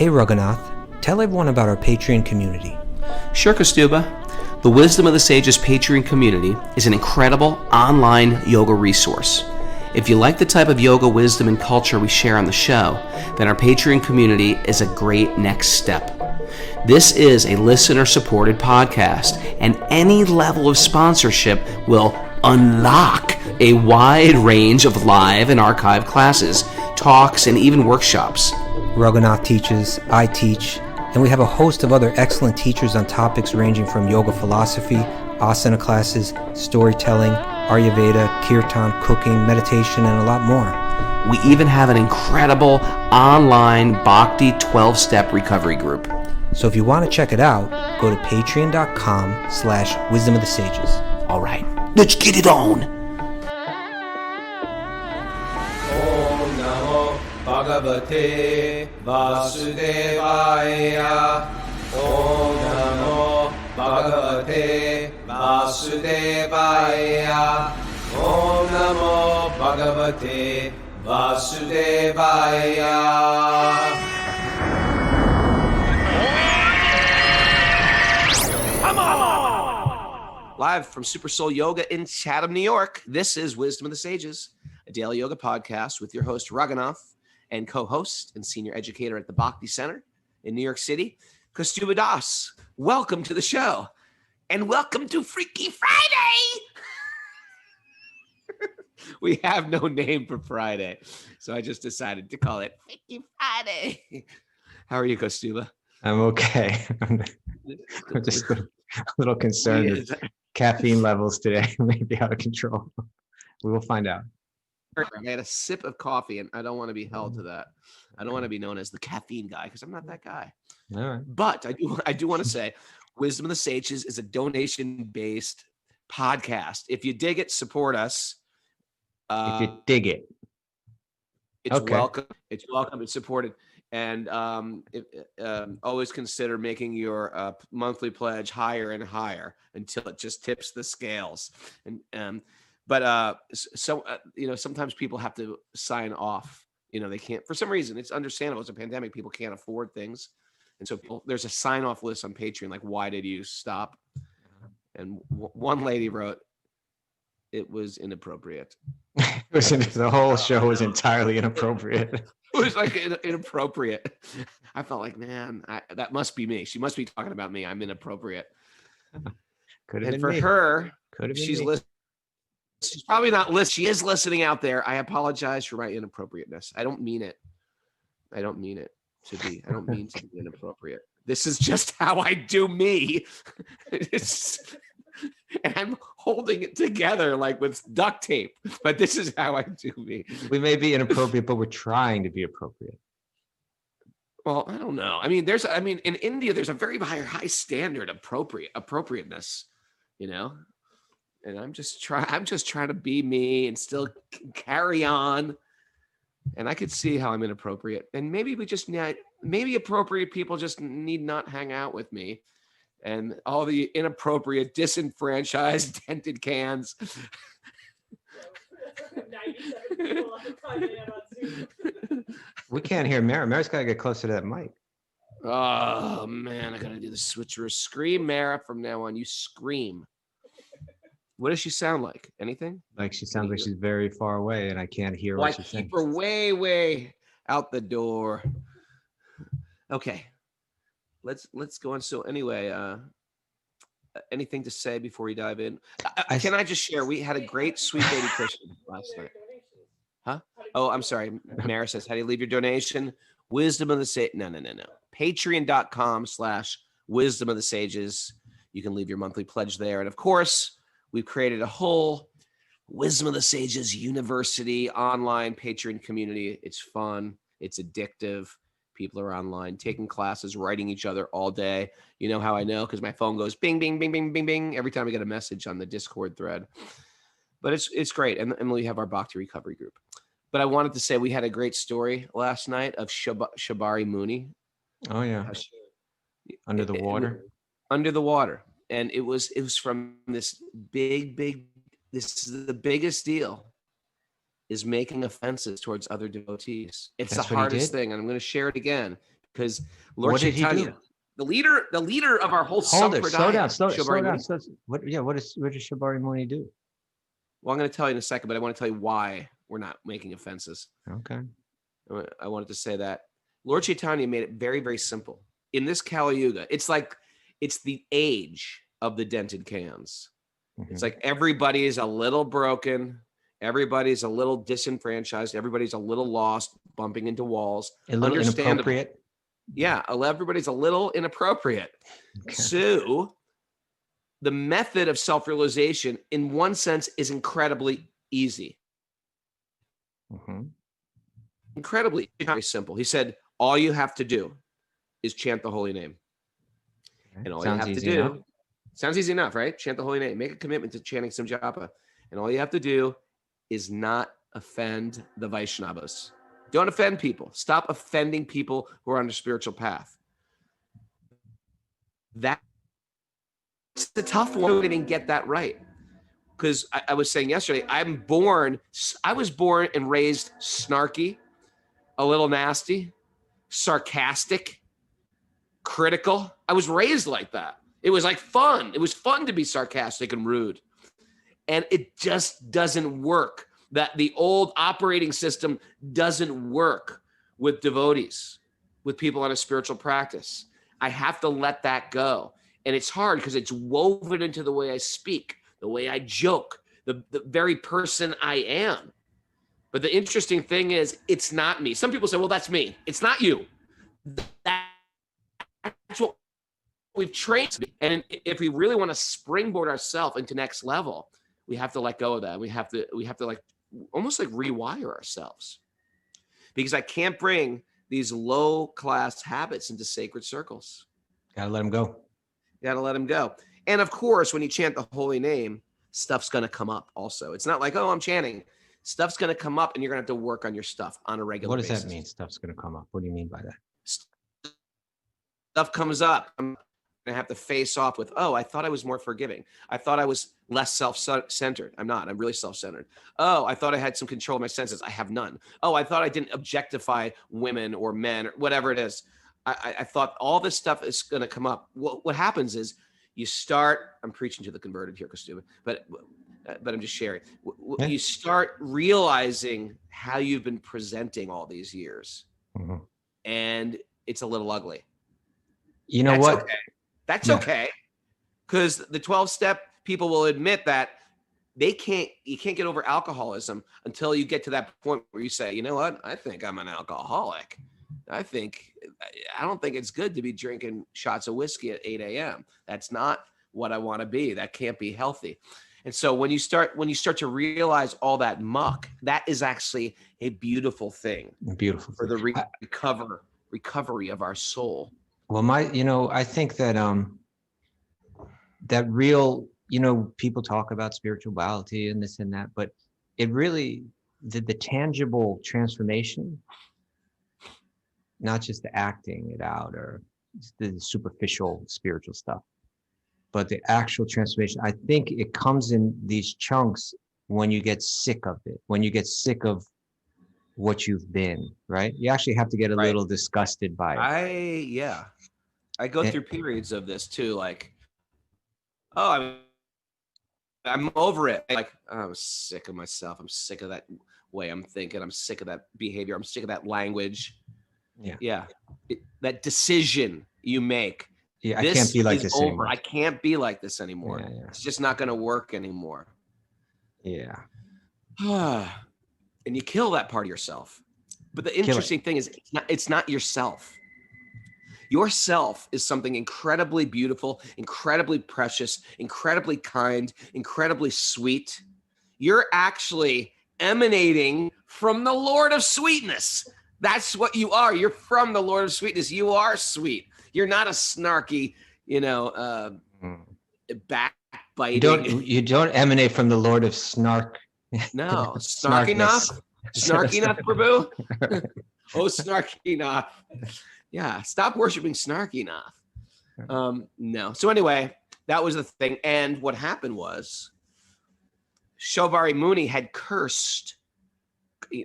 Hey Raghunath, tell everyone about our Patreon community. Sure, Kaustubha. The Wisdom of the Sages Patreon community is an incredible online yoga resource. If you like the type of yoga wisdom and culture we share on the show, then our Patreon community is a great next step. This is a listener-supported podcast, and any level of sponsorship will unlock a wide range of live and archived classes, talks, and even workshops. Raghunath teaches, I teach, and we have a host of other excellent teachers on topics ranging from yoga philosophy, asana classes, storytelling, Ayurveda, kirtan, cooking, meditation, and a lot more. We even have an incredible online Bhakti 12-step recovery group. So if you want to check it out, go to patreon.com/wisdom of the sages. All right, let's get it on. Om Namo Bhagavate Vasudevaya. Om Namo Bhagavate Vasudevaya. Om Namo Bhagavate Vasudevaya. Live from Super Soul Yoga in Chatham, New York, this is Wisdom of the Sages, a daily yoga podcast with your host, Raghunath, and co-host and senior educator at the Bhakti Center in New York City, Kaustubha Das. Welcome to the show, and welcome to Freaky Friday! We have no name for Friday, so I just decided to call it Freaky Friday. How are you, Kaustubha? I'm okay. I'm just a little concerned with caffeine levels today. Maybe out of control. We will find out. I had a sip of coffee, and I don't want to be held to that. I don't want to be known as the caffeine guy because I'm not that guy. All right. But I do want to say Wisdom of the Sages is a donation-based podcast. If you dig it, support us. If you dig it. It's Okay. welcome. It's welcome. It's supported. And always consider making your monthly pledge higher and higher until it just tips the scales. But sometimes people have to sign off. They can't, for some reason. It's understandable. It's a pandemic. People can't afford things, and so there's a sign off list on Patreon. Like, why did you stop? And one lady wrote, "It was inappropriate." The whole show was entirely inappropriate. It was like inappropriate. I felt like, man, that must be me. She must be talking about me. I'm inappropriate. Could have And been for me. her, Could have been she's me. listening. She's probably not listening. She is listening out there. I apologize for my inappropriateness. I don't mean it. I don't mean it to be. I don't mean to be inappropriate. This is just how I do me. And I'm holding it together like with duct tape. But this is how I do me. We may be inappropriate, but we're trying to be appropriate. Well, I don't know. In India, there's a very high standard of appropriateness, and I'm just trying to be me and still carry on. And I could see how I'm inappropriate. And maybe maybe appropriate people just need not hang out with me. And all the inappropriate, disenfranchised, dented cans. 97 people on Zoom. We can't hear Mara. Mara's got to get closer to that mic. Oh, man, I got to do the switcheroo. Scream, Mara, from now on. You scream. What does she sound like? Anything? Like she sounds like she's very far away, and I can't hear Well, I what she's saying. keep her way, way out the door. Okay. Let's go on. So anyway, anything to say before we dive in? Can I just share? We had a great Sweet Baby Christian last night. Huh? Oh, I'm sorry. Mara says, how do you leave your donation? Wisdom of the Sages. No. Patreon.com/wisdom of the sages. You can leave your monthly pledge there. And of course, we've created a whole Wisdom of the Sages University online Patreon community. It's fun. It's addictive. People are online taking classes, writing each other all day. You know how I know? Because my phone goes bing, bing, bing, bing, bing, bing every time I get a message on the Discord thread. But it's great. And we have our Bhakti recovery group. But I wanted to say we had a great story last night of Shabari Mooney. Oh, yeah. Under the water. Under the water. And it was from this big, this is the biggest deal, is making offenses towards other devotees. It's the hardest thing. And I'm going to share it again because Lord What did he Chaitanya, do? the leader of our whole Hold it. Slow down. sampradaya, Slow Shobhari down. Muni. What does Shobhari Muni do? Well, I'm going to tell you in a second, but I want to tell you why we're not making offenses. Okay. I wanted to say that Lord Chaitanya made it very, very simple. In this Kali Yuga, it's the age of the dented cans. It's like everybody is a little broken. Everybody's a little disenfranchised. Everybody's a little lost, bumping into walls. A little Understandable. inappropriate. Yeah, everybody's a little inappropriate. Okay. So the method of self-realization, in one sense, is incredibly easy. Incredibly very simple. He said, all you have to do is chant the holy name. And all you have to do, sounds easy enough, right? Chant the holy name. Make a commitment to chanting some japa. And all you have to do is not offend the Vaishnavas. Don't offend people. Stop offending people who are on the spiritual path. That's the tough one. We didn't get that right. Because I was saying yesterday, I was born and raised snarky, a little nasty, sarcastic, critical. I was raised like that. It was like fun. It was fun to be sarcastic and rude. And it just doesn't work. That the old operating system doesn't work with devotees, with people on a spiritual practice. I have to let that go. And it's hard because it's woven into the way I speak, the way I joke, the very person I am. But the interesting thing is, it's not me. Some people say, well, that's me. It's not you. That's what we've trained to be. And if we really want to springboard ourselves into next level, we have to let go of that. We have to like almost like rewire ourselves, because I can't bring these low class habits into sacred circles. Gotta let them go. Gotta let them go. And of course, when you chant the holy name, stuff's going to come up also. It's not like, oh, I'm chanting. Stuff's going to come up and you're going to have to work on your stuff on a regular basis. What does that mean? Stuff's going to come up. What do you mean by that? Stuff comes up. I'm going to have to face off with, oh, I thought I was more forgiving. I thought I was less self-centered. I'm not. I'm really self-centered. Oh, I thought I had some control of my senses. I have none. Oh, I thought I didn't objectify women or men or whatever it is. I thought all this stuff is going to come up. What happens is you start, I'm preaching to the converted here, Kaustubha, but I'm just sharing. Yeah. You start realizing how you've been presenting all these years. And it's a little ugly. You know what? Okay. That's okay. Because the 12-step people will admit that you can't get over alcoholism until you get to that point where you say, you know what? I think I'm an alcoholic. I don't think it's good to be drinking shots of whiskey at 8 a.m. That's not what I want to be. That can't be healthy. And so when you start to realize all that muck, that is actually a beautiful thing. Beautiful. For the recovery of our soul. Well, I think that that real, people talk about spirituality and this and that, but it really, the tangible transformation, not just the acting it out or the superficial spiritual stuff, but the actual transformation, I think it comes in these chunks when you get sick of it, when you get sick of what you've been, right? You actually have to get a little disgusted by it. I go through periods of this too, like, oh, I'm over it. Like, I'm sick of myself. I'm sick of that way I'm thinking. I'm sick of that behavior. I'm sick of that language. Yeah. That decision you make. Yeah, I can't be like this anymore. I can't be like this anymore. Yeah. It's just not going to work anymore. Yeah. And you kill that part of yourself. But the interesting thing is, it's not yourself. Yourself is something incredibly beautiful, incredibly precious, incredibly kind, incredibly sweet. You're actually emanating from the Lord of Sweetness. That's what you are. You're from the Lord of Sweetness. You are sweet. You're not a snarky, backbiting. You don't emanate from the Lord of Snark. No, Snarkynath. Snarkynath Prabhu. Oh, Snarkynath. Yeah, stop worshiping Snarkynath. No. So anyway, that was the thing. And what happened was Shobhari Muni had cursed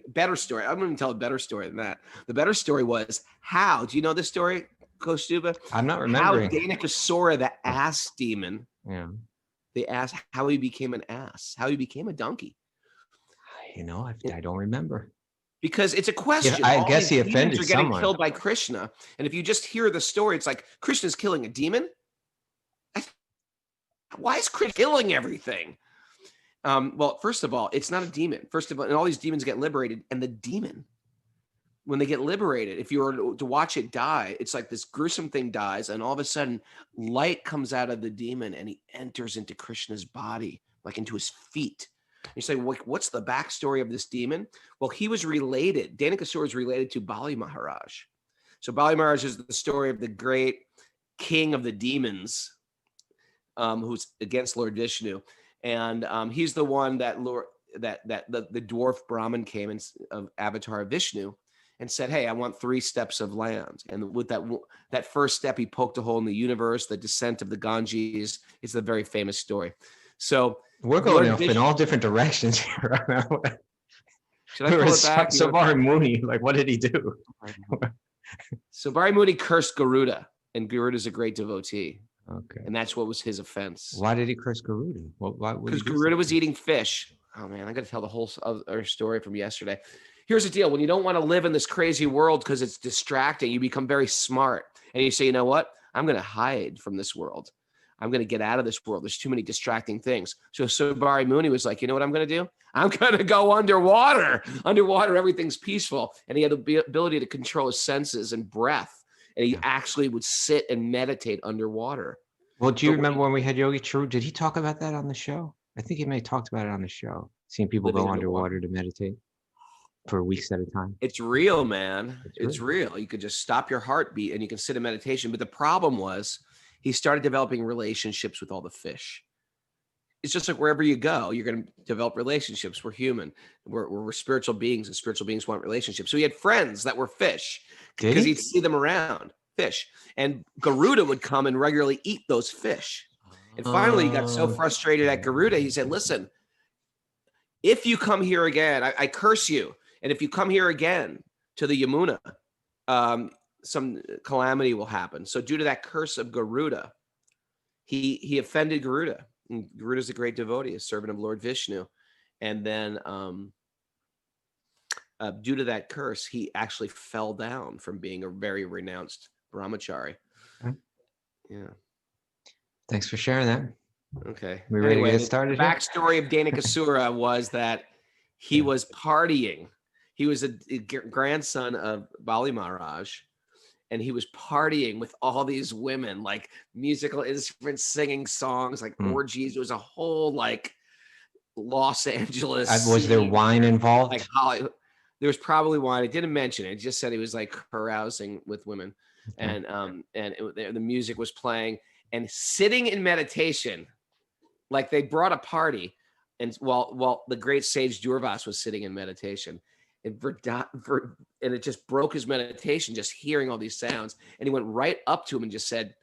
better story. I'm going to tell a better story than that. The better story was how, do you know this story, Kaustubha? I'm not How remembering. Danikasura, the ass demon, Yeah. they asked how he became an ass, how he became a donkey. I don't remember. Because it's a question. I All guess these he demons offended are getting someone. killed by Krishna. And if you just hear the story, it's like Krishna's killing a demon. Why is Krishna killing everything? Well, first of all, it's not a demon. First of all, and all these demons get liberated. And the demon, when they get liberated, if you were to watch it die, it's like this gruesome thing dies. And all of a sudden, light comes out of the demon and he enters into Krishna's body, like into his feet. You say, what's the backstory of this demon? Well, he was related. Danikasura is related to Bali Maharaj. So Bali Maharaj is the story of the great king of the demons, who's against Lord Vishnu, and he's the one that the dwarf Brahmin came in of Avatar Vishnu and said, "Hey, I want 3 steps of land." And with that first step, he poked a hole in the universe. The descent of the Ganges is a very famous story. So we're going Lord off in all different directions here. Should I pull it back? Sabari Muni, like, what did he do? So Bari Muni cursed Garuda, and Garuda's a great devotee. Okay. And that's what was his offense. Why did he curse Garuda? Because Garuda was eating fish. Oh man, I got to tell the whole other story from yesterday. Here's the deal. When you don't want to live in this crazy world because it's distracting, you become very smart. And you say, you know what? I'm going to hide from this world. I'm going to get out of this world. There's too many distracting things. So Sabari Muni was like, you know what I'm going to do? I'm going to go underwater. Underwater, everything's peaceful. And he had the ability to control his senses and breath. And he actually would sit and meditate underwater. Well, do you remember when we had Yogi Charu? Did he talk about that on the show? I think he may have talked about it on the show. Seeing people go underwater to meditate for weeks at a time. It's real, man. It's real. You could just stop your heartbeat and you can sit in meditation. But the problem was he started developing relationships with all the fish. It's just like wherever you go, you're going to develop relationships. We're human. We're spiritual beings, and spiritual beings want relationships. So he had friends that were fish because he'd see them around, fish. And Garuda would come and regularly eat those fish. And finally, he got so frustrated at Garuda, he said, listen, if you come here again, I curse you. And if you come here again to the Yamuna, some calamity will happen. So due to that curse of Garuda, he offended Garuda. And Garuda's a great devotee, a servant of Lord Vishnu. And then due to that curse, he actually fell down from being a very renounced brahmachari. Okay. Yeah. Thanks for sharing that. Okay. We ready to get started? The backstory of Danikasura was that he was partying. He was a grandson of Bali Maharaj. And he was partying with all these women, like musical instruments, singing songs, like orgies. It was a whole like Los Angeles. Was there wine involved? Like Hollywood. There was probably wine. It didn't mention it. It just said he was like carousing with women, and the music was playing and sitting in meditation, like they brought a party, and while the great sage Durvas was sitting in meditation. And it just broke his meditation, just hearing all these sounds. And he went right up to him and just said,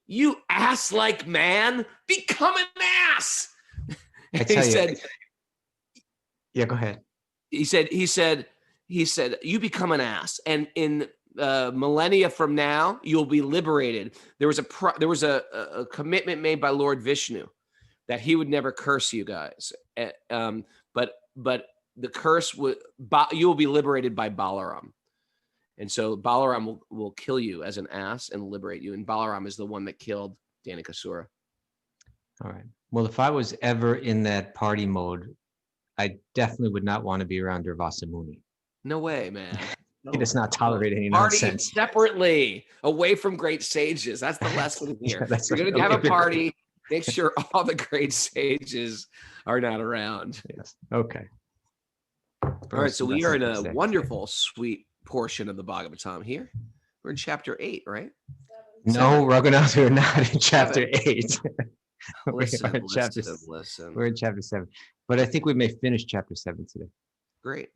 "You ass-like man, become an ass." I tell you. Yeah, go ahead. He said, "You become an ass, and in millennia from now, you'll be liberated." There was a commitment made by Lord Vishnu that he would never curse you guys, but the curse you will be liberated by Balaram. And so Balaram will kill you as an ass and liberate you. And Balaram is the one that killed Danikasura. All right. Well, if I was ever in that party mode, I definitely would not want to be around Durvasa Muni. No way, man. He does not tolerate any party nonsense. Separately, away from great sages. That's the lesson here. Yeah, you're going to have a party. Make sure all the great sages are not around. Yes. Okay. All right, so we are in a wonderful, sweet portion of the Bhagavatam here. We're in chapter 8, right? No, Raghunath, we're not in chapter 8. Listen. We're in chapter 7. But I think we may finish chapter 7 today. Great.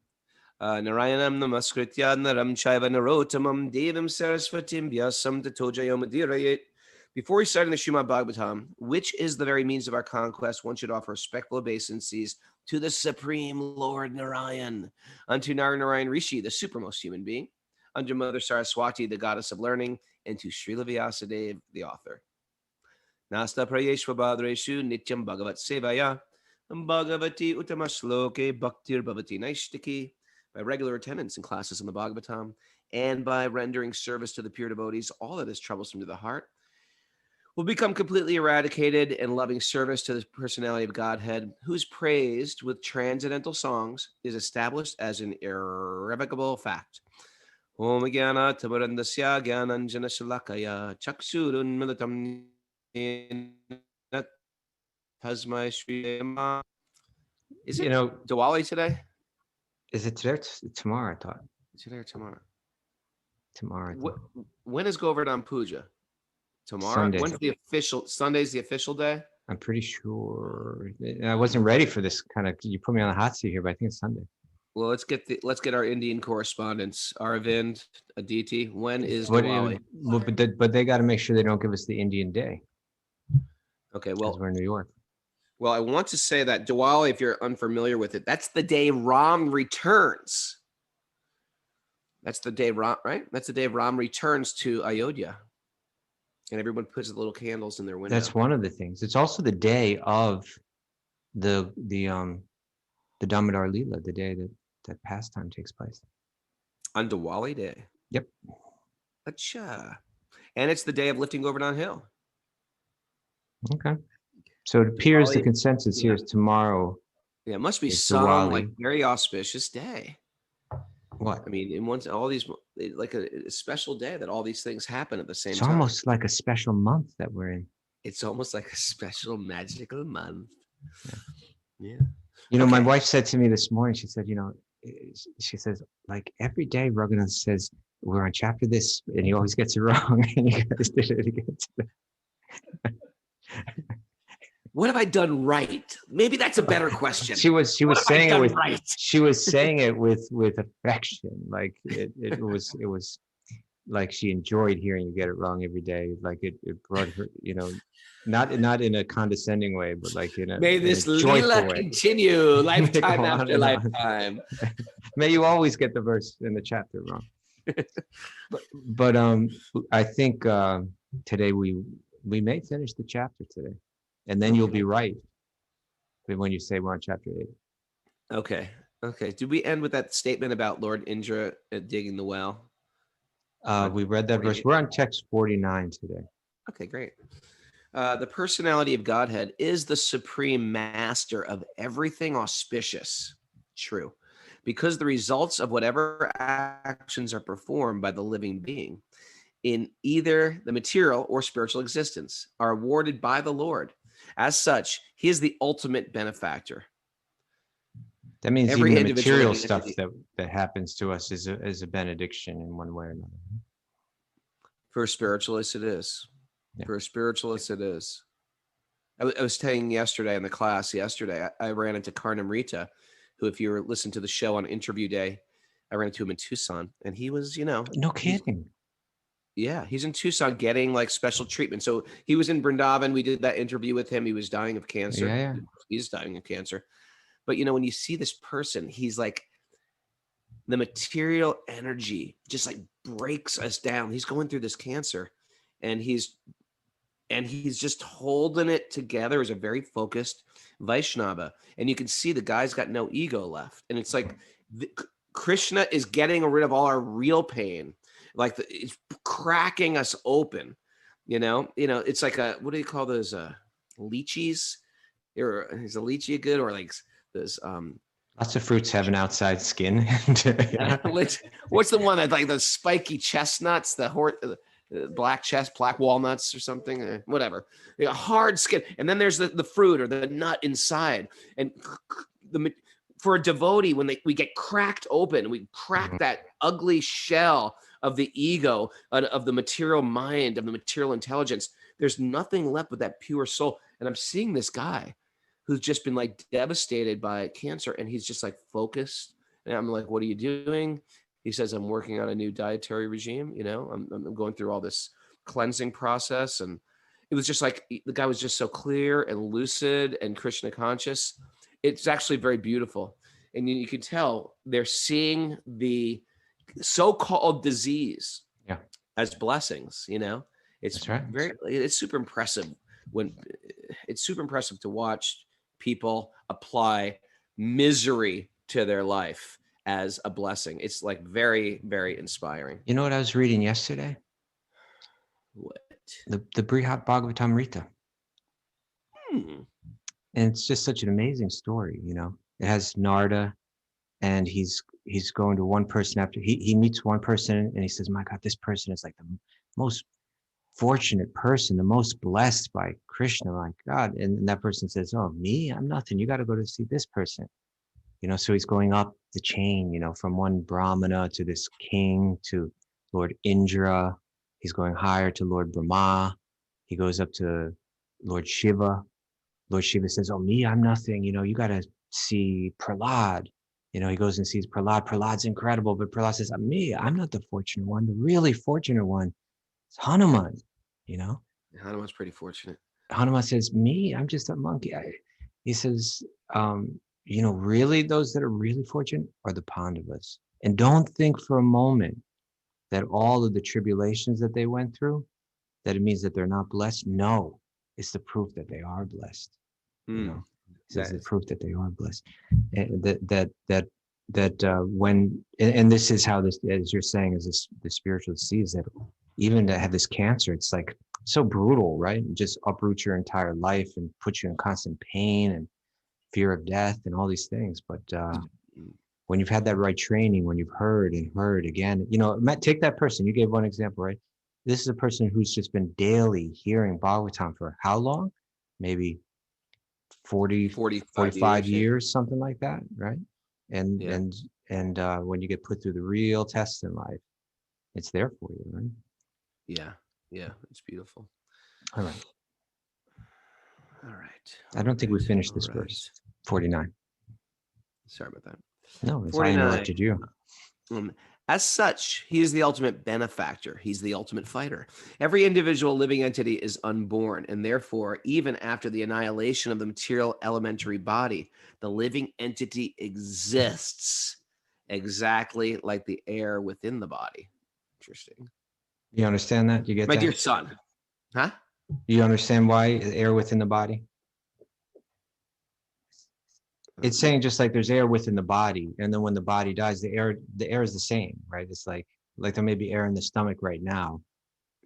Narayanam namaskritya naram chaiva narotamam devam sarasvatim vyasam tato jayomadirayet. Before we start in the Srimad Bhagavatam, which is the very means of our conquest, one should offer respectful obeisances to the Supreme Lord Narayan, unto Narayan Rishi, the supermost human being, unto Mother Saraswati, the goddess of learning, and to Srila Vyasadeva, the author. Nasta prayeshva badreshu nityam bhagavat sevaya, bhagavati uttama shloke bhaktir bhavati naishtiki, by regular attendance in classes in the Bhagavatam, and by rendering service to the pure devotees, all that is troublesome to the heart will become completely eradicated, and loving service to the personality of Godhead, who is praised with transcendental songs, is established as an irrevocable fact. Om Jnana Tamarandasya Jnananjana Shalakaya Chaksurun Militam Yena Tasmai Shri Rama. Is it Diwali today? Is it today? Tomorrow, I thought. Today or tomorrow? Tomorrow. When is Govardhan Puja? Tomorrow? Sunday. When's the official? Sunday's the official day? I'm pretty sure. I wasn't ready for this kind of. You put me on the hot seat here, but I think it's Sunday. Well, let's get our Indian correspondents, Aravind, Aditi. When is Diwali? But they got to make sure they don't give us the Indian day. Okay, well, we're in New York. Well, I want to say that Diwali, if you're unfamiliar with it, that's the day Ram returns. That's the day Ram, right? That's the day Ram returns to Ayodhya. And everyone puts little candles in their window. That's one of the things. It's also the day of the Damodar Leela, the day that pastime takes place. On Diwali day? Yep. Acha. And it's the day of lifting Govardhan Hill. Okay. So it appears Diwali, the consensus here is tomorrow. Yeah, it must be some like very auspicious day. What? I mean, all these, like a special day that all these things happen at the same time. It's almost like a special month that we're in. It's almost like a special magical month. Yeah. My wife said to me this morning, she said, she says, like every day Raghunath says, we're on chapter this, and he always gets it wrong. And you guys did it again today. What have I done right? Maybe that's a better question. She was saying it with right? She was saying it with affection. Like it was like she enjoyed hearing you get it wrong every day. Like it brought her, not in a condescending way, but like in a may this Leela continue lifetime after lifetime. May you always get the verse in the chapter wrong. but I think today we may finish the chapter today. And then you'll be right when you say we're on chapter 8. Okay. Did we end with that statement about Lord Indra digging the well? We read that verse. We're on text 49 today. Okay, great. The personality of Godhead is the supreme master of everything auspicious. True. Because the results of whatever actions are performed by the living being in either the material or spiritual existence are awarded by the Lord. As such, he is the ultimate benefactor. That means every even the material stuff that happens to us is a benediction in one way or another. For a spiritualist, it is. Yeah. For a spiritualist, it is. I was saying yesterday in the class, I ran into Karnam Rita, who, if you listened to the show on interview day, I ran into him in Tucson, and he was, No kidding. Yeah, he's in Tucson getting like special treatment. So he was in Vrindavan. We did that interview with him. He was dying of cancer. Yeah. He's dying of cancer. But, when you see this person, he's like the material energy just like breaks us down. He's going through this cancer and he's just holding it together as a very focused Vaishnava. And you can see the guy's got no ego left. And it's like Krishna is getting rid of all our real pain. Like it's cracking us open, it's like what do you call those lychees? Is a lychee good, or like those lots of fruits have an outside skin. What's the one that like the spiky chestnuts, the black walnuts or something, whatever, hard skin, and then there's the fruit or the nut inside, and for a devotee, when we get cracked open, we crack that ugly shell of the ego, of the material mind, of the material intelligence. There's nothing left but that pure soul. And I'm seeing this guy who's just been like devastated by cancer, and he's just like focused. And I'm like, what are you doing? He says, I'm working on a new dietary regime. I'm going through all this cleansing process. And it was just like, the guy was just so clear and lucid and Krishna conscious. it's actually very beautiful. And you can tell they're seeing the so-called disease Yeah. as blessings, you know? It's That's right. it's super impressive it's super impressive to watch people apply misery to their life as a blessing. It's like very, very inspiring. You know what I was reading yesterday? What? The Brihat Bhagavatamrita. Hmm. And it's just such an amazing story, you know. It has Narada, and he's going to one person after he meets one person, and he says, my God, this person is like the most fortunate person, the most blessed by Krishna, my God. And that person says, oh, me? I'm nothing. You got to go to see this person. You know, so he's going up the chain, you know, from one Brahmana to this king to Lord Indra. He's going higher to Lord Brahma. He goes up to Lord Shiva. Lord Shiva says, oh, me, I'm nothing. You know, you got to see Prahlad. You know, he goes and sees Prahlad. Prahlad's incredible. But Prahlad says, me, I'm not the fortunate one. The really fortunate one is Hanuman, you know. Hanuman's pretty fortunate. Hanuman says, me, I'm just a monkey. He says, you know, really those that are really fortunate are the Pandavas. And don't think for a moment that all of the tribulations that they went through, that it means that they're not blessed. No, it's the proof that they are blessed. You know, it's the proof that they are blessed. And when, and this is how this, as you're saying, is this the spiritual disease, that even to have this cancer, it's like so brutal, right? It just uproots your entire life and puts you in constant pain and fear of death and all these things. But when you've had that right training, when you've heard and heard again, you know, Matt, take that person. You gave one example, right? This is a person who's just been daily hearing Bhagavatam for how long? Maybe 45 years, something like that, right? And when you get put through the real test in life, it's there for you, right? Yeah, it's beautiful. All right. I don't think we finished this verse. 49. Sorry about that. No, I interrupted you. As such, he is the ultimate benefactor. He's the ultimate fighter. Every individual living entity is unborn, and therefore, even after the annihilation of the material elementary body, the living entity exists exactly like the air within the body. Interesting. You understand that? You get My that? dear son. Huh? You understand why air within the body? It's saying just like there's air within the body, and then when the body dies, the air is the same, right? It's like there may be air in the stomach right now.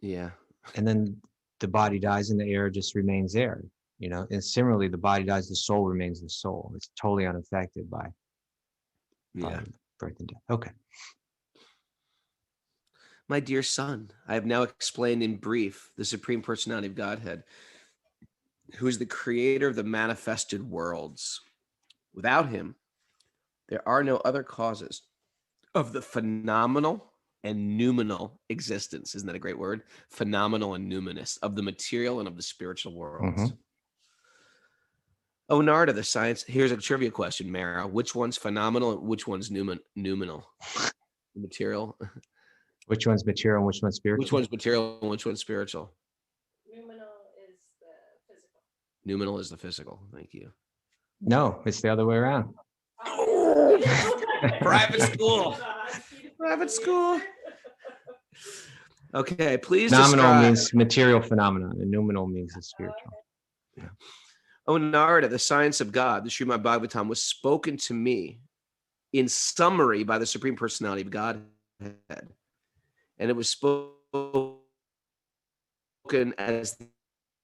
Yeah. And then the body dies and the air just remains air, you know? And similarly, the body dies, the soul remains the soul. It's totally unaffected by birth and death. Okay. My dear son, I have now explained in brief the Supreme Personality of Godhead, who is the creator of the manifested worlds. Without him, there are no other causes of the phenomenal and noumenal existence. Isn't that a great word? Phenomenal and numinous, of the material and of the spiritual worlds. Mm-hmm. Oh, Narada, the science. Here's a trivia question, Mara. Which one's phenomenal and which one's noumenal? Material. Which one's material and which one's spiritual? Which one's material and which one's spiritual? Noumenal is the physical. Noumenal is the physical. Thank you. No, it's the other way around. Private school. Private school. Okay, please Nominal means material phenomenon, and noumenal means the spiritual. Yeah. Oh, Narada, the science of God, the Srimad Bhagavatam, was spoken to me in summary by the Supreme Personality of Godhead. And it was spoken as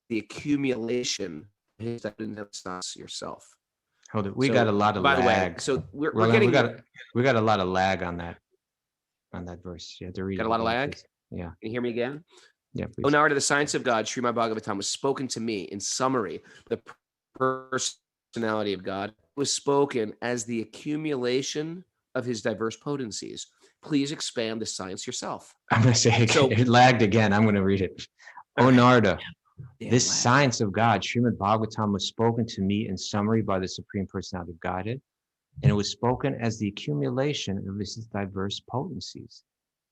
the accumulation of yourself. Hold it. We got a lot of lag. By the way, so we're getting we got a lot of lag on that verse. You have to read. Got a lot of lag? Please. Yeah. Can you hear me again? Yeah, please. Oh, Narada, the science of God, Srimad Bhagavatam, was spoken to me in summary. The personality of God was spoken as the accumulation of his diverse potencies. Please expand the science yourself. I'm going to say it lagged again. I'm going to read it. Oh, Narada, this science of God, Srimad Bhagavatam, was spoken to me in summary by the Supreme Personality of Godhead, and it was spoken as the accumulation of his diverse potencies.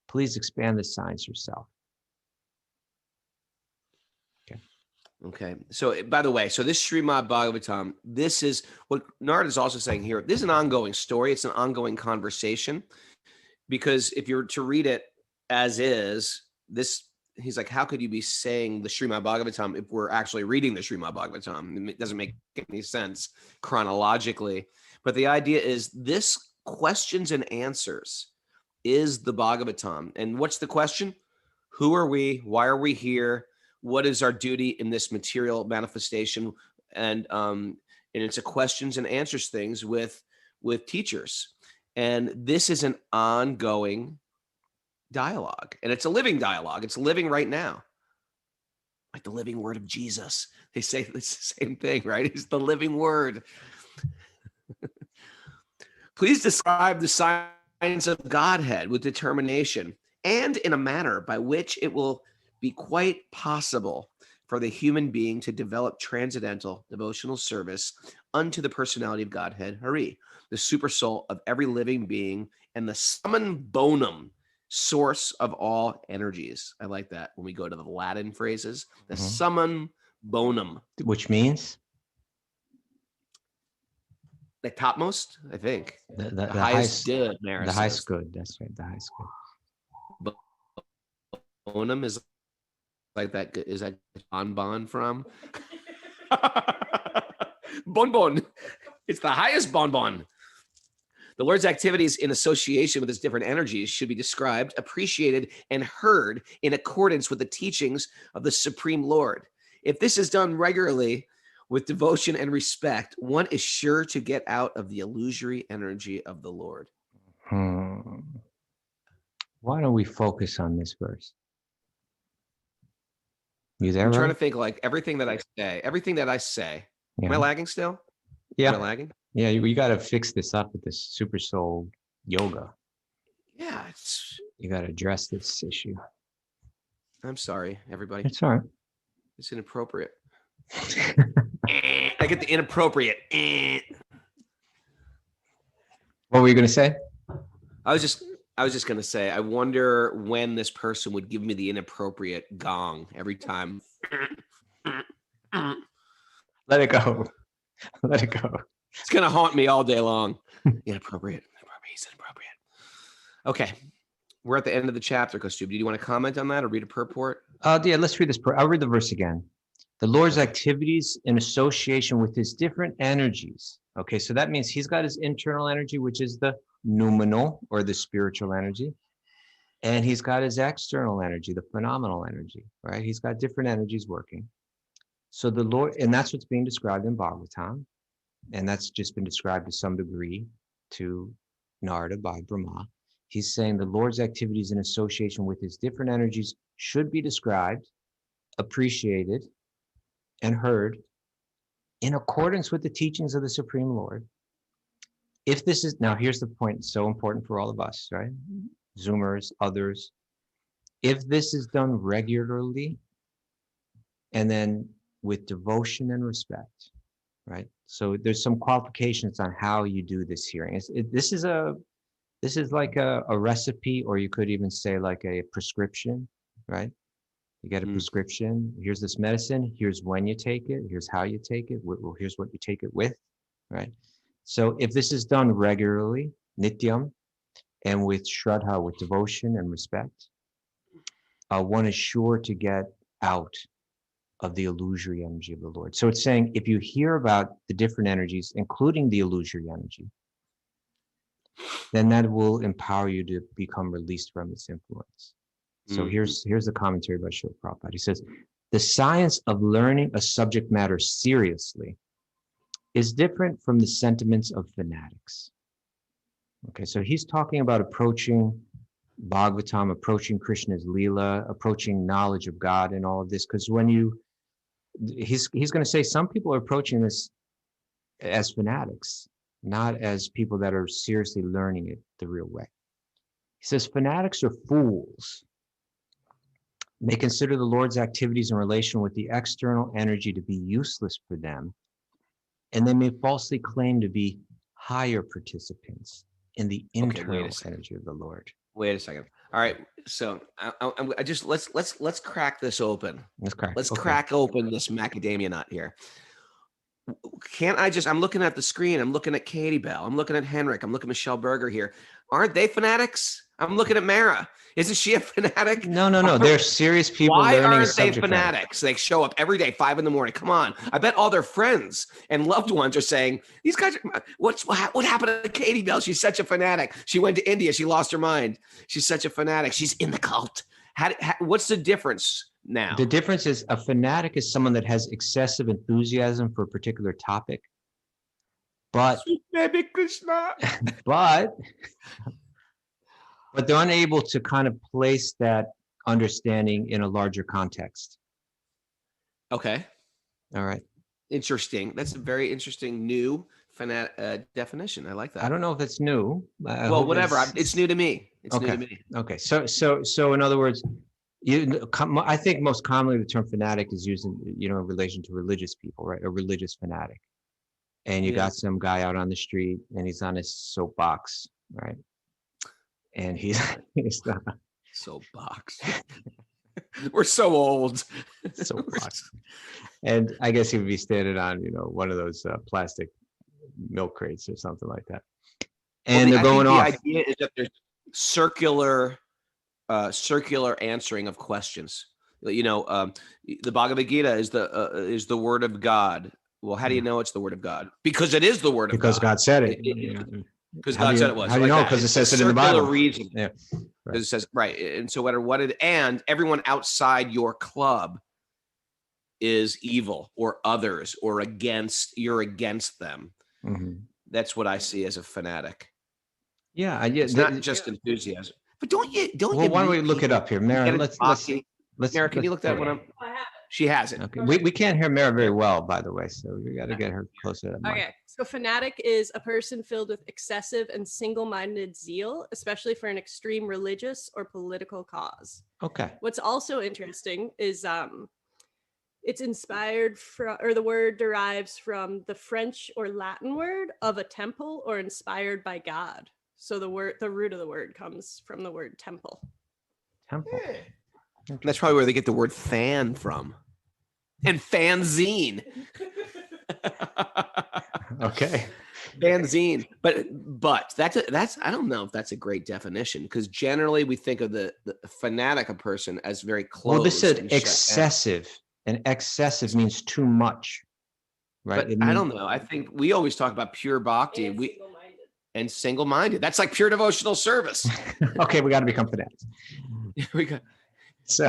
Please expand the science yourself. Okay. Okay. So by the way, so this Srimad Bhagavatam, this is what Narada is also saying here. This is an ongoing story. It's an ongoing conversation, because if you're to read it as is, this, he's like, how could you be saying the Srimad Bhagavatam if we're actually reading the Srimad Bhagavatam? It doesn't make any sense chronologically. But the idea is this questions and answers is the Bhagavatam. And what's the question? Who are we? Why are we here? What is our duty in this material manifestation? And it's a questions and answers things with teachers. And this is an ongoing dialogue, and it's a living dialogue. It's living right now, like the living word of Jesus. They say it's the same thing, right? It's the living word. Please describe the signs of Godhead with determination and in a manner by which it will be quite possible for the human being to develop transcendental devotional service unto the personality of Godhead, Hari, the super soul of every living being and the summum bonum, source of all energies. I like that when we go to the Latin phrases, the summum bonum. Which means? The topmost, I think. The highest good. The highest good. That's right. The highest good. Bonum is like that. Is that bonbon from? Bonbon. It's the highest bonbon. The Lord's activities in association with his different energies should be described, appreciated, and heard in accordance with the teachings of the Supreme Lord. If this is done regularly with devotion and respect, one is sure to get out of the illusory energy of the Lord. Why don't we focus on this verse? You there? I'm trying to think, like everything that I say. Yeah. Am I lagging still? Yeah. Am I lagging? Yeah, you got to fix this up with this super soul yoga. Yeah, you got to address this issue. I'm sorry, everybody. It's all right. It's inappropriate. I get the inappropriate. What were you going to say? I was just going to say, I wonder when this person would give me the inappropriate gong every time. Let it go. Let it go. It's going to haunt me all day long. Inappropriate. He's inappropriate. Okay. We're at the end of the chapter, Kaustubha. Do you want to comment on that or read a purport? Yeah, let's read this. I'll read the verse again. The Lord's activities in association with his different energies. Okay, so that means he's got his internal energy, which is the noumenal or the spiritual energy. And he's got his external energy, the phenomenal energy, right? He's got different energies working. So the Lord, and that's what's being described in Bhagavatam. And that's just been described to some degree to Narada by Brahma. He's saying the Lord's activities in association with his different energies should be described, appreciated, and heard in accordance with the teachings of the Supreme Lord. If this is, now here's the point, so important for all of us, right? Zoomers, others. If this is done regularly and then with devotion and respect, right? So there's some qualifications on how you do this hearing. This is like a recipe, or you could even say like a prescription, right? You get a prescription. Here's this medicine. Here's when you take it. Here's how you take it. Here's what you take it with, right? So if this is done regularly, nityam, and with shraddha, with devotion and respect, one is sure to get out of the illusory energy of the Lord. So it's saying if you hear about the different energies, including the illusory energy, then that will empower you to become released from its influence. So here's the commentary by Srila Prabhupada. He says, the science of learning a subject matter seriously is different from the sentiments of fanatics. Okay, so he's talking about approaching Bhagavatam, approaching Krishna's Leela, approaching knowledge of God and all of this, because he's going to say some people are approaching this as fanatics, not as people that are seriously learning it the real way. He says fanatics are fools. They consider the Lord's activities in relation with the external energy to be useless for them, and they may falsely claim to be higher participants in the internal energy of the Lord. Wait a second. All right. So I just let's crack this open. That's correct. Let's Okay. crack open this macadamia nut here. Can't I just? I'm looking at the screen. I'm looking at Katie Bell. I'm looking at Henrik. I'm looking at Michelle Berger here. Aren't they fanatics? I'm looking at Mara. Isn't she a fanatic? No. They're serious people Why learning a aren't they subject matter. fanatics? They show up every day, 5 a.m. Come on. I bet all their friends and loved ones are saying, these guys, what happened to Katie Bell? She's such a fanatic. She went to India. She lost her mind. She's such a fanatic. She's in the cult. What's the difference now? The difference is a fanatic is someone that has excessive enthusiasm for a particular topic, but Baby Krishna. but they're unable to kind of place that understanding in a larger context. Okay. All right. Interesting. That's a very interesting new definition. I like that. I don't know if it's new. Well, whatever. It's new to me. It's new to me. Okay. So in other words, I think most commonly the term fanatic is used in relation to religious people, right? A religious fanatic. And you got some guy out on the street and he's on his soapbox, right? And he's Soapbox. We're so old. Soapbox. And I guess he would be standing on, one of those plastic milk crates or something like that. And they're going off. The idea is that there's circular answering of questions. The Bhagavad Gita is the word of God. Well, how do you know it's the word of God? Because it is the word of God. Because God said it. Because God said it was. How do you know? Because it says it in the Bible. Reason. Yeah. Because it says right. And so and everyone outside your club is evil or others or you're against them. Mm-hmm. That's what I see as a fanatic. Yeah. It's not just enthusiasm. But don't you? Why don't we look it up here, Mara? Let's. Mara, can you look that one up? I have it. She has it. Okay. We can't hear Mara very well, by the way, so we got to get her closer to that mic. Okay, so fanatic is a person filled with excessive and single-minded zeal, especially for an extreme religious or political cause. Okay. What's also interesting is it's inspired from, or the word derives from the French or Latin word of a temple or inspired by God. So the root of the word comes from the word temple. Temple. That's probably where they get the word fan from. And fanzine. Okay. Fanzine. But that's I don't know if that's a great definition, because generally we think of the fanatic person as very close. Well, this said excessive, and excessive means too much, right? But I don't know. I think we always talk about pure bhakti and single-minded. That's like pure devotional service. Okay, we got to become fanatics. We got. So,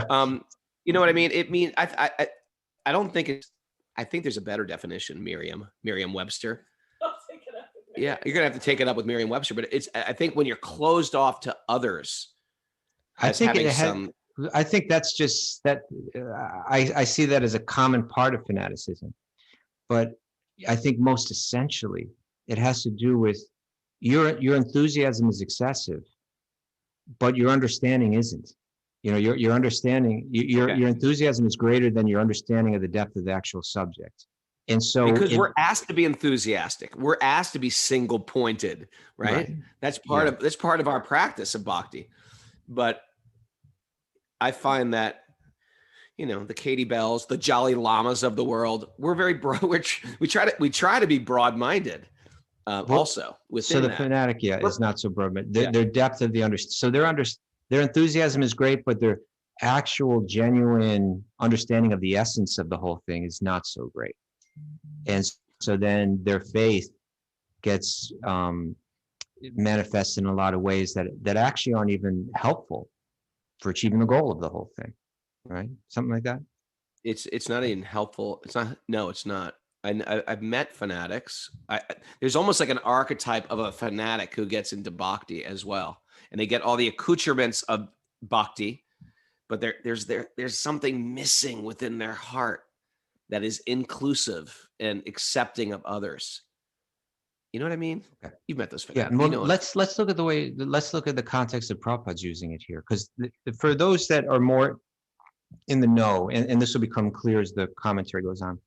you know what I mean? It means I don't think it's. I think there's a better definition, Merriam-Webster. I'll take it up. Yeah, you're gonna have to take it up with Merriam-Webster, but I think when you're closed off to others, I think that's just that. I see that as a common part of fanaticism, but I think most essentially it has to do with your enthusiasm is excessive, but your understanding isn't. Your understanding, your enthusiasm is greater than your understanding of the depth of the actual subject. And so because we're asked to be enthusiastic, we're asked to be single-pointed, right? That's part of our practice of bhakti. But I find that, the Katie Bells, the Jolly Lamas of the world, we're very broad. We try to be broad-minded. Also within the fanatic, is not so broad. Their depth of the their enthusiasm is great, but their actual genuine understanding of the essence of the whole thing is not so great. And so then their faith gets manifests in a lot of ways that actually aren't even helpful for achieving the goal of the whole thing, right? Something like that. It's not even helpful. It's not. No, it's not. I've met fanatics. There's almost like an archetype of a fanatic who gets into bhakti as well. And they get all the accoutrements of bhakti, but there's something missing within their heart that is inclusive and accepting of others. You know what I mean? Okay. You've met those fanatics. Yeah. Well, let's look at the context of Prabhupada's using it here, because for those that are more in the know, and this will become clear as the commentary goes on.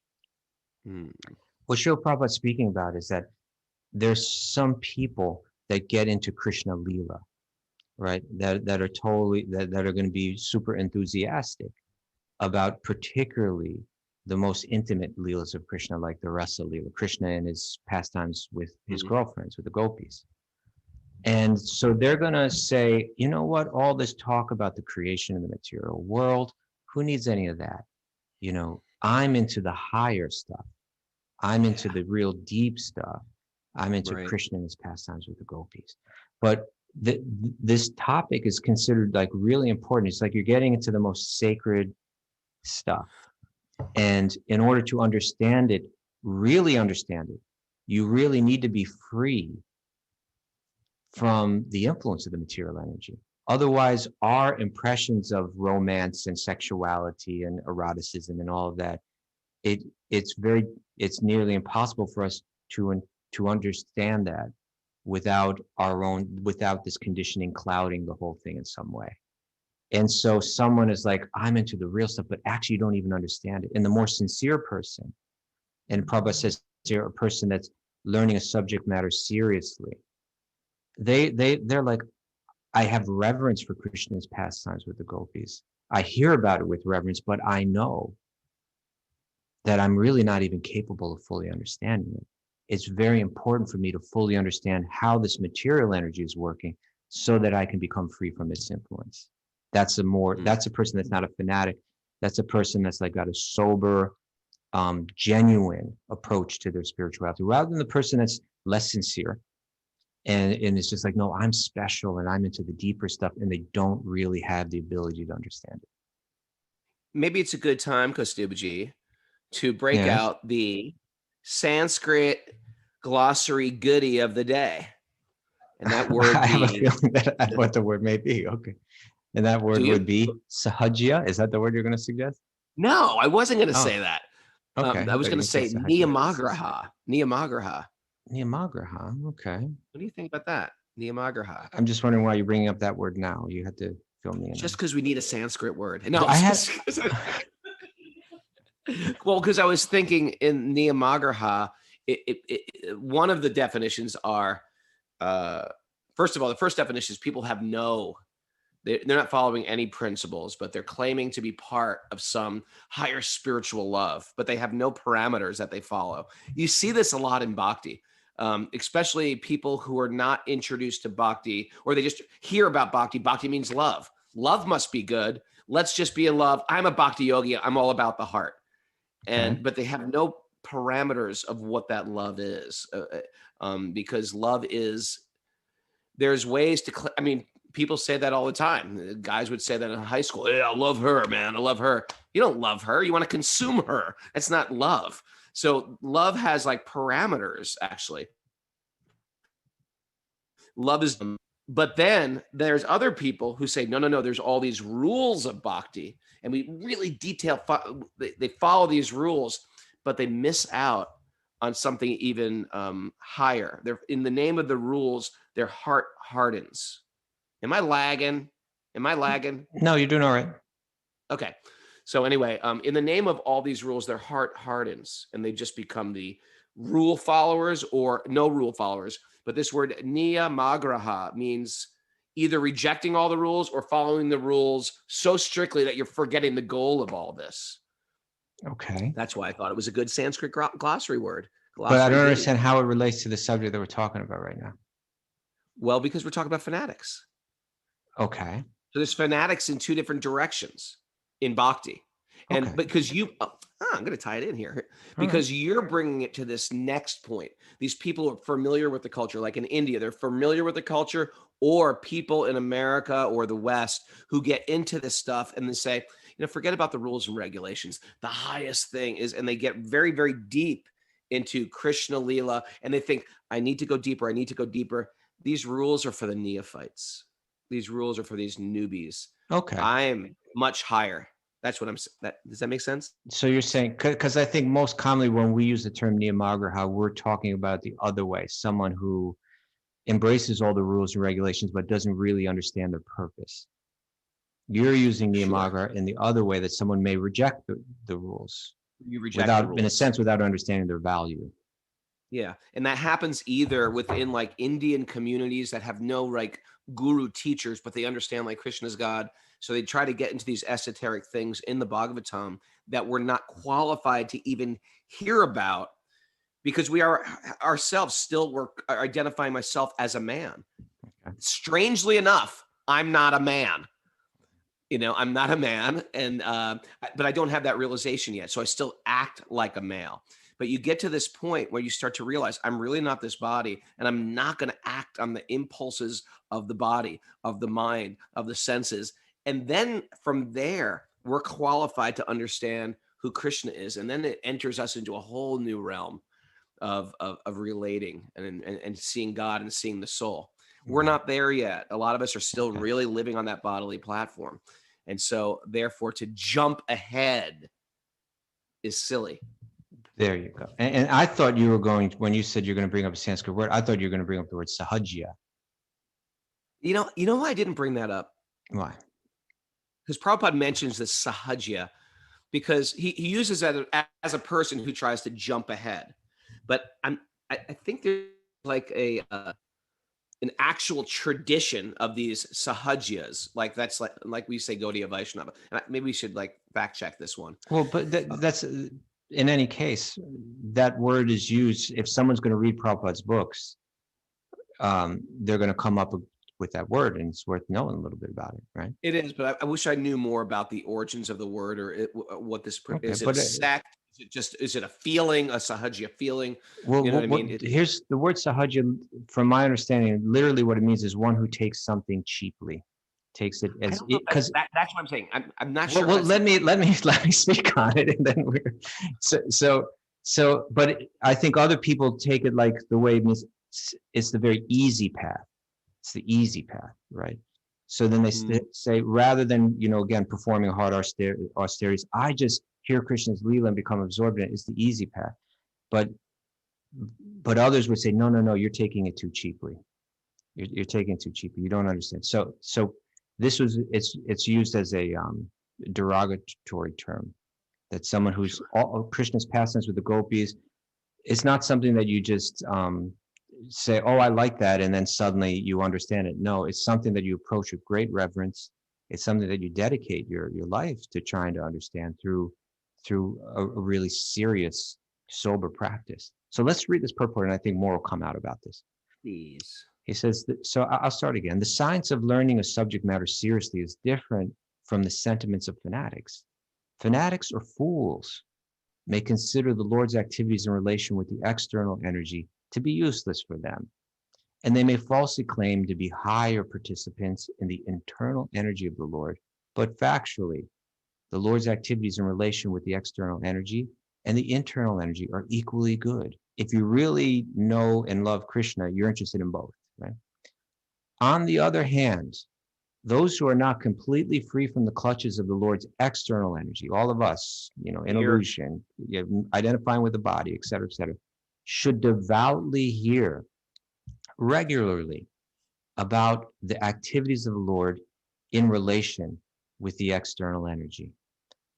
What Srila Prabhupada is speaking about is that there's some people that get into Krishna Leela, right? That are totally that are going to be super enthusiastic about particularly the most intimate leelas of Krishna, like the Rasa Leela, Krishna and his pastimes with his girlfriends, with the gopis. And so they're going to say, you know what, all this talk about the creation of the material world, who needs any of that? You know, I'm into the higher stuff. I'm into the real deep stuff. I'm into Krishna and his pastimes with the gopis. But this topic is considered like really important. It's like you're getting into the most sacred stuff. And in order to understand it, really understand it, you really need to be free from the influence of the material energy. Otherwise, our impressions of romance and sexuality and eroticism and all of that, it's nearly impossible for us to understand that without this conditioning clouding the whole thing in some way. And so someone is like, I'm into the real stuff, but actually you don't even understand it. And the more sincere person, and Prabhupada says here, a person that's learning a subject matter seriously, they're like, I have reverence for Krishna's pastimes with the gopis. I hear about it with reverence, but I know that I'm really not even capable of fully understanding it. It's very important for me to fully understand how this material energy is working so that I can become free from its influence. That's a person that's not a fanatic. That's a person that's like got a sober, genuine approach to their spirituality, rather than the person that's less sincere. And it's just like, no, I'm special and I'm into the deeper stuff, and they don't really have the ability to understand it. Maybe it's a good time, Kaustubha, to break out the Sanskrit glossary goodie of the day. And that word I have a feeling that what the word may be. Okay. And that word would be sahajiya. Is that the word you're going to suggest? No, I wasn't going to say that. Okay. I was going to say Niyamagraha. Niyamagraha. Niyamagraha. Okay. What do you think about that? Niyamagraha. I'm just wondering why you're bringing up that word now. You had to fill me in. Just because we need a Sanskrit word. No, well, because I was thinking in Niyamagraha, one of the definitions are, first of all, the first definition is people have they're not following any principles, but they're claiming to be part of some higher spiritual love, but they have no parameters that they follow. You see this a lot in Bhakti, especially people who are not introduced to Bhakti, or they just hear about Bhakti. Bhakti means love. Love must be good. Let's just be in love. I'm a Bhakti-yogi. I'm all about the heart. But they have no parameters of what that love is, because love is, there's ways to, people say that all the time. Guys would say that in high school. Yeah, I love her, man. I love her. You don't love her. You want to consume her. That's not love. So love has like parameters, actually. Love is, but then there's other people who say, no, there's all these rules of bhakti. And we really they follow these rules, but they miss out on something even higher. They're in the name of the rules, their heart hardens. Am I lagging? No, you're doing all right. Okay. So anyway, in the name of all these rules, their heart hardens and they just become the rule followers or no rule followers. But this word Niyamagraha means either rejecting all the rules or following the rules so strictly that you're forgetting the goal of all this. Okay. That's why I thought it was a good Sanskrit glossary word. But I don't understand how it relates to the subject that we're talking about right now. Well, because we're talking about fanatics. Okay. So there's fanatics in two different directions in bhakti. And because I'm going to tie it in here because you're bringing it to this next point. These people are familiar with the culture, like in India, they're familiar with the culture, or people in America or the West who get into this stuff and they say, forget about the rules and regulations. The highest thing is, and they get very, very deep into Krishna Leela and they think, I need to go deeper. These rules are for the neophytes. These rules are for these newbies. Okay. I'm much higher. That's what does that make sense? So you're saying, because I think most commonly when we use the term Niyamagraha, we're talking about the other way, someone who embraces all the rules and regulations, but doesn't really understand their purpose. You're using Niyamagraha in the other way, that someone may reject the rules. You reject the rules. In a sense, without understanding their value. Yeah. And that happens either within like Indian communities that have no like guru teachers, but they understand like Krishna's God. So they try to get into these esoteric things in the Bhagavatam that we're not qualified to even hear about, because we are ourselves still are identifying myself as a man. Okay. Strangely enough, I'm not a man. I'm not a man, and but I don't have that realization yet. So I still act like a male. But you get to this point where you start to realize I'm really not this body, and I'm not going to act on the impulses of the body, of the mind, of the senses. And then from there, we're qualified to understand who Krishna is. And then it enters us into a whole new realm of relating and seeing God and seeing the soul. We're not there yet. A lot of us are still really living on that bodily platform. And so therefore to jump ahead is silly. There you go. And I thought you were going, when you said you're going to bring up a Sanskrit word, I thought you were going to bring up the word sahajiya. You know why I didn't bring that up? Why? Because Prabhupada mentions this sahajiya because he uses that as a person who tries to jump ahead. But I think there's like an actual tradition of these sahajiyas, like that's like we say Gaudiya Vaishnava, and maybe we should like fact check this one. Well, but that's in any case, that word is used if someone's going to read Prabhupada's books. They're going to come up with that word, and it's worth knowing a little bit about it, right? It is, but I wish I knew more about the origins of the word or what this is. It a sect? Is it a feeling, a sahajiya feeling? Well, you know what I mean? Here's the word sahajiya. From my understanding, literally what it means is one who takes something cheaply, takes it as because that's what I'm saying. I'm not sure. Well, let me speak on it, and then we're so. But I think other people take it like the way it means it's the very easy path. It's the easy path, right? So then they say, rather than again performing hard austerities, I just hear Krishna's Leela and become absorbed in it. It's the easy path. But others would say, no, you're taking it too cheaply. You're taking it too cheaply. You don't understand. So it's used as a derogatory term, that someone who's all Krishna's pastimes with the gopis. It's not something that you just say, oh, I like that, and then suddenly you understand it. No, it's something that you approach with great reverence. It's something that you dedicate your life to trying to understand through a really serious, sober practice. So let's read this purport, and I think more will come out about this. Please. He says, so I'll start again. The science of learning a subject matter seriously is different from the sentiments of fanatics. Fanatics or fools may consider the Lord's activities in relation with the external energy to be useless for them, and they may falsely claim to be higher participants in the internal energy of the Lord. But factually, the Lord's activities in relation with the external energy and the internal energy are equally good. If you really know and love Krishna, you're interested in both, right? On the other hand, those who are not completely free from the clutches of the Lord's external energy, all of us, in illusion, identifying with the body, et cetera, should devoutly hear regularly about the activities of the Lord in relation with the external energy.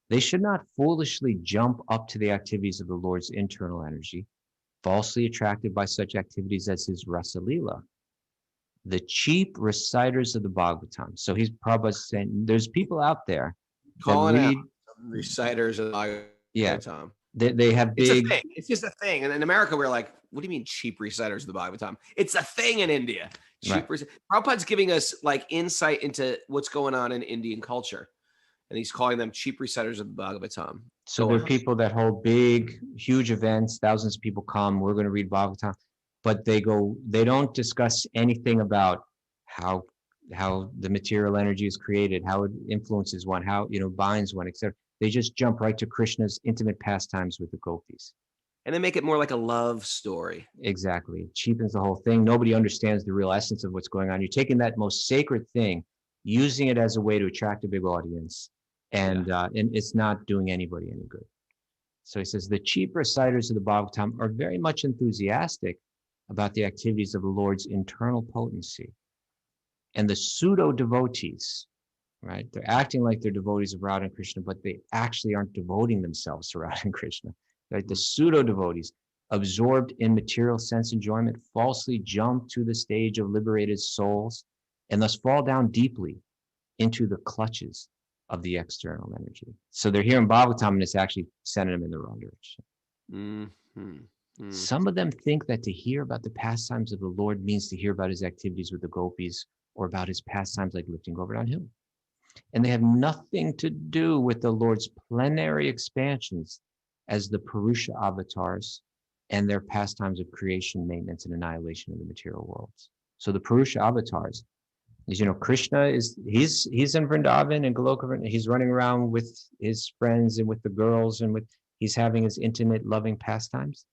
They should not foolishly jump up to the activities of the Lord's internal energy, falsely attracted by such activities as his Rasa Leela. The cheap reciters of the Bhagavatam. So he's probably saying there's people out there calling out reciters of the Bhagavatam. Yeah, they have big. It's just a thing. And in America, we're like, what do you mean cheap reciters of the Bhagavatam? It's a thing in India. Cheap right. Prabhupada's giving us like insight into what's going on in Indian culture, and he's calling them cheap reciters of the Bhagavatam. So there are people that hold big, huge events. Thousands of people come. We're going to read Bhagavatam. But they don't discuss anything about how the material energy is created, how it influences one, how binds one, etc. They just jump right to Krishna's intimate pastimes with the gopis. And they make it more like a love story. Exactly. It cheapens the whole thing. Nobody understands the real essence of what's going on. You're taking that most sacred thing, using it as a way to attract a big audience, and it's not doing anybody any good. So he says, the cheap reciters of the Bhagavatam are very much enthusiastic about the activities of the Lord's internal potency. And the pseudo-devotees, right? They're acting like they're devotees of Radha and Krishna, but they actually aren't devoting themselves to Radha and Krishna. Right? The pseudo-devotees absorbed in material sense enjoyment, falsely jump to the stage of liberated souls and thus fall down deeply into the clutches of the external energy. So they're hearing Bhagavatam and it's actually sending them in the wrong direction. Some of them think that to hear about the pastimes of the Lord means to hear about his activities with the gopis or about his pastimes like lifting Govardhan Hill. And they have nothing to do with the Lord's plenary expansions as the Purusha avatars and their pastimes of creation, maintenance, and annihilation of the material worlds. So the Purusha avatars is, Krishna he's in Vrindavan and Goloka, he's running around with his friends and with the girls and he's having his intimate, loving pastimes.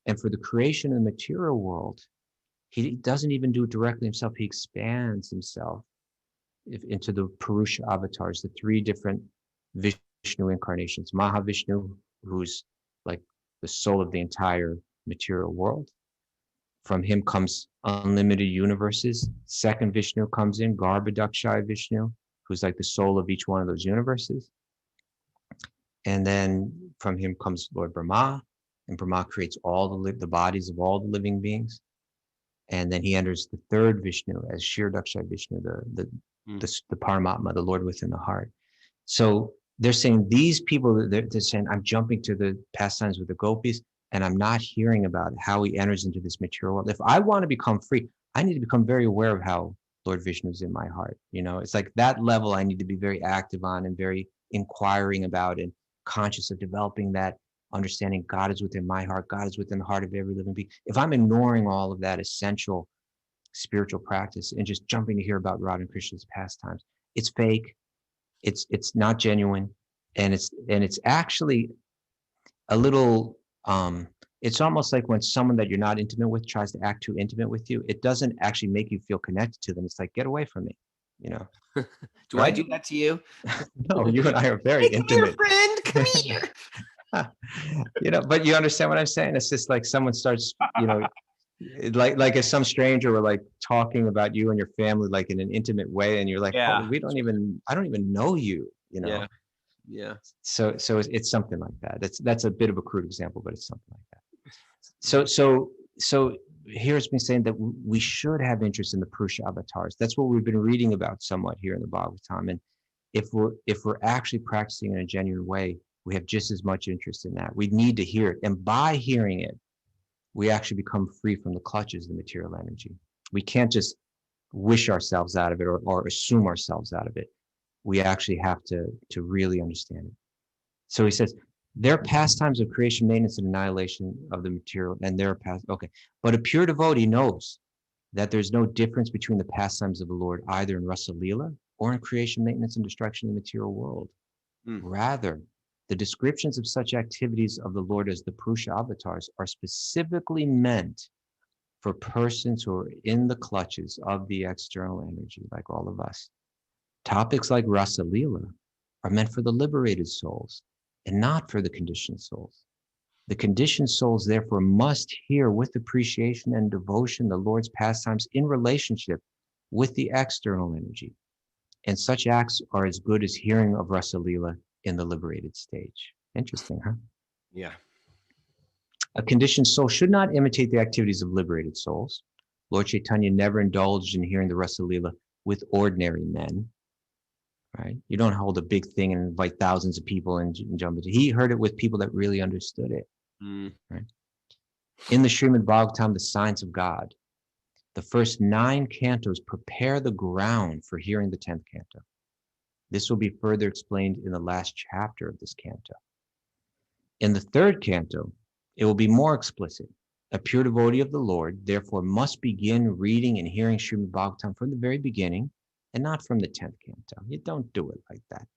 And for the creation of the material world, he doesn't even do it directly himself. He expands himself into the Purusha avatars, the three different Vishnu incarnations. Mahavishnu, who's like the soul of the entire material world. From him comes unlimited universes. Second Vishnu comes in, Garbhodakshaya Vishnu, who's like the soul of each one of those universes. And then from him comes Lord Brahma, and Brahma creates all the bodies of all the living beings. And then he enters the third Vishnu as Kshirodakshaya Vishnu, the Paramatma, the Lord within the heart. So they're saying these people, they're saying, I'm jumping to the pastimes with the gopis, and I'm not hearing about how he enters into this material world. If I want to become free, I need to become very aware of how Lord Vishnu is in my heart. It's like that level I need to be very active on and very inquiring about and conscious of developing that understanding. God is within my heart. God is within the heart of every living being. If I'm ignoring all of that essential spiritual practice and just jumping to hear about Radha and Krishna's pastimes, it's fake. It's not genuine, and it's actually a little. It's almost like when someone that you're not intimate with tries to act too intimate with you. It doesn't actually make you feel connected to them. It's like, get away from me. Do right? I do that to you? No, you and I are very intimate. Come here, friend. Come here. But you understand what I'm saying? It's just like someone starts, like if some stranger were like talking about you and your family like in an intimate way, and you're like, Yeah. oh, I don't even know you. Yeah. So it's something like that. That's a bit of a crude example, but it's something like that. So here it's been saying that we should have interest in the Purusha avatars. That's what we've been reading about somewhat here in the Bhagavatam. And if we're actually practicing in a genuine way, we have just as much interest in that. We need to hear it. And by hearing it, we actually become free from the clutches of the material energy. We can't just wish ourselves out of it or assume ourselves out of it. We actually have to really understand it. So he says, their pastimes of creation, maintenance, and annihilation of the material, and their past. Okay, but a pure devotee knows that there's no difference between the pastimes of the Lord either in Rasa Leela or in creation, maintenance, and destruction of the material world. Rather, the descriptions of such activities of the Lord as the Purusha avatars are specifically meant for persons who are in the clutches of the external energy, like all of us. Topics like Rasa Leela are meant for the liberated souls and not for the conditioned souls. The conditioned souls, therefore, must hear with appreciation and devotion the Lord's pastimes in relationship with the external energy. And such acts are as good as hearing of Rasa Leela in the liberated stage. Interesting, huh? Yeah. A conditioned soul should not imitate the activities of liberated souls. Lord Chaitanya never indulged in hearing the Rasa Leela with ordinary men. Right? You don't hold a big thing and invite thousands of people and jump into it. He heard it with people that really understood it. Right? In the Srimad Bhagavatam, the Science of God, the first 9 cantos prepare the ground for hearing the 10th canto. This will be further explained in the last chapter of this canto. In the 3rd canto, it will be more explicit. A pure devotee of the Lord, therefore, must begin reading and hearing Srimad Bhagavatam from the very beginning, and not from the 10th canto. You don't do it like that.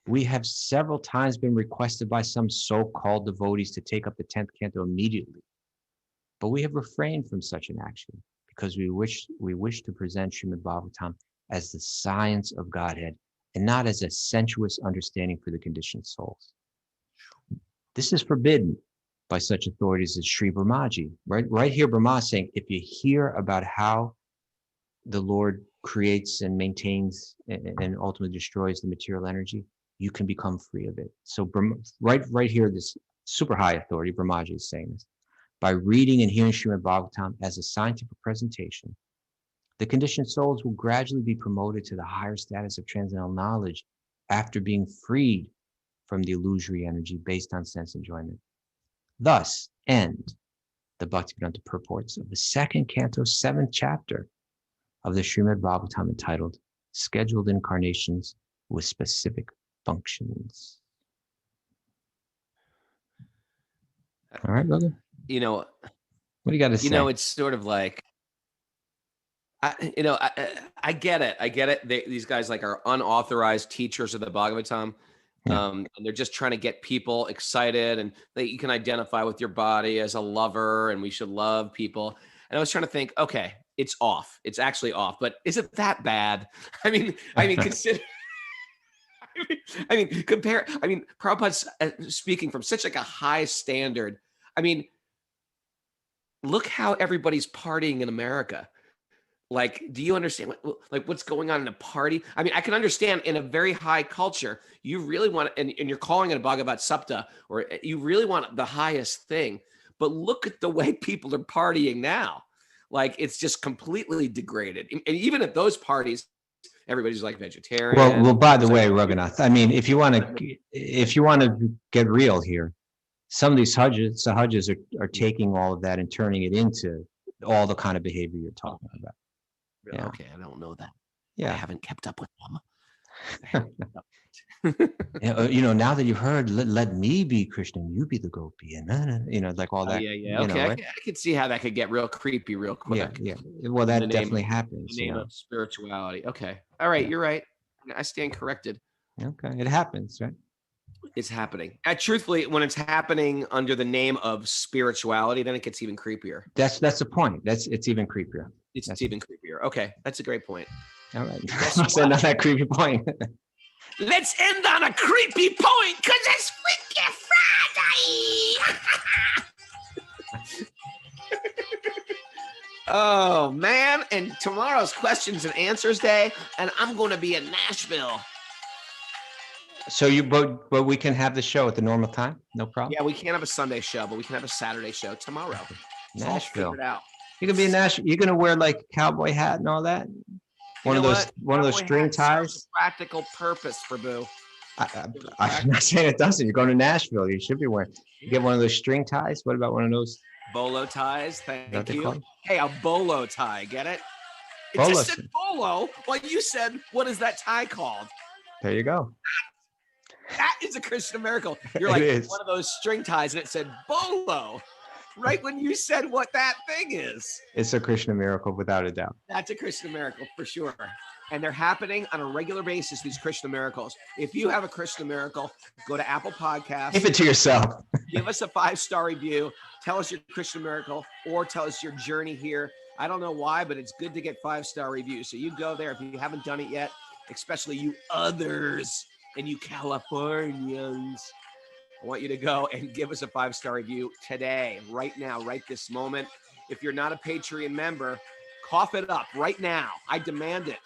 We have several times been requested by some so-called devotees to take up the 10th canto immediately. But we have refrained from such an action because we wish to present Srimad Bhagavatam as the science of Godhead and not as a sensuous understanding for the conditioned souls. This is forbidden by such authorities as Sri Brahmaji. Right here, Brahma is saying, if you hear about how the Lord creates and maintains and ultimately destroys the material energy, you can become free of it. So right here, this super high authority, Brahmaji, is saying this. By reading and hearing Srimad Bhagavatam as a scientific presentation, the conditioned souls will gradually be promoted to the higher status of transcendental knowledge after being freed from the illusory energy based on sense enjoyment. Thus end the Bhaktivedanta purports of the second canto, 7th chapter of the Srimad Bhagavatam entitled Scheduled Incarnations with Specific Functions. All right, brother. You know, What do you got to say? you know, it's sort of like, I get it. I get it. These guys like are unauthorized teachers of the Bhagavatam. Yeah. And they're just trying to get people excited and that you can identify with your body as a lover and we should love people. And I was trying to think, okay, it's off. It's actually off, but is it that bad? I mean, consider, compare, Prabhupada's speaking from such like a high standard. I mean, look how everybody's partying in America. Like, do you understand what's going on in a party? I mean, I can understand in a very high culture, you really want, and you're calling it a Bhagavad Sapta, or you really want the highest thing. But look at the way people are partying now. Like, it's just completely degraded. And even at those parties, everybody's like vegetarian. Well, by the way, Raghunath, I mean, if you want to get real here, some of these sahajas are taking all of that and turning it into all the kind of behavior you're talking about. Yeah. Okay, I don't know that. Yeah. I haven't kept up with them. Now that you've heard, let me be Krishna, you be the gopi, and like all that. Yeah. Okay, I could see how that could get real creepy real quick. Yeah. Well, that definitely happens. In the name of spirituality. Okay. All right, You're right. I stand corrected. Okay, it happens, right? It's happening. Truthfully, when it's happening under the name of spirituality, then it gets even creepier. That's the point. It's even creepier. It's even creepier. Okay, that's a great point. All right. Let's end on that creepy point. Let's end on a creepy point because it's Freaky Friday. Oh, man. And tomorrow's questions and answers day, and I'm going to be in Nashville. So but we can have the show at the normal time? No problem? Yeah, we can't have a Sunday show, but we can have a Saturday show tomorrow. It's all Nashville. figured out. You can be in Nashville. You're gonna wear like a cowboy hat and all that. One of those string ties. Practical purpose for Boo. I'm not saying it doesn't. You're going to Nashville. You should be wearing. You get one of those string ties. What about one of those bolo ties? Thank you. Called? Hey, a bolo tie. Get it? It Bolo. just said bolo. Well, you said, what is that tie called? There you go. That is a Krishna miracle. You're like one of those string ties, and it said bolo. Right when you said what that thing is. It's a Krishna miracle, without a doubt. That's a Krishna miracle for sure. And they're happening on a regular basis, these Krishna miracles. If you have a Krishna miracle, go to Apple Podcasts. Give it to yourself. Give us a 5-star review. Tell us your Krishna miracle or tell us your journey here. I don't know why, but it's good to get 5-star reviews. So you go there if you haven't done it yet, especially you others and you Californians. I want you to go and give us a 5-star review today, right now, right this moment. If you're not a Patreon member, cough it up right now. I demand it.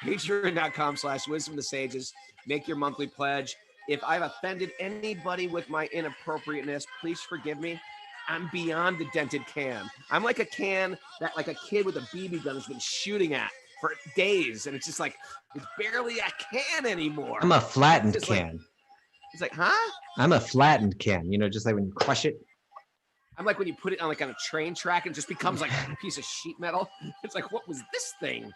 Patreon.com/Wisdom of the Sages. Make your monthly pledge. If I've offended anybody with my inappropriateness, please forgive me. I'm beyond the dented can. I'm like a can that like a kid with a BB gun has been shooting at for days. And it's just like, it's barely a can anymore. I'm a flattened can. It's like, huh? I'm a flattened can, just like when you crush it. I'm like when you put it on like on a train track and it just becomes like a piece of sheet metal. It's like, what was this thing?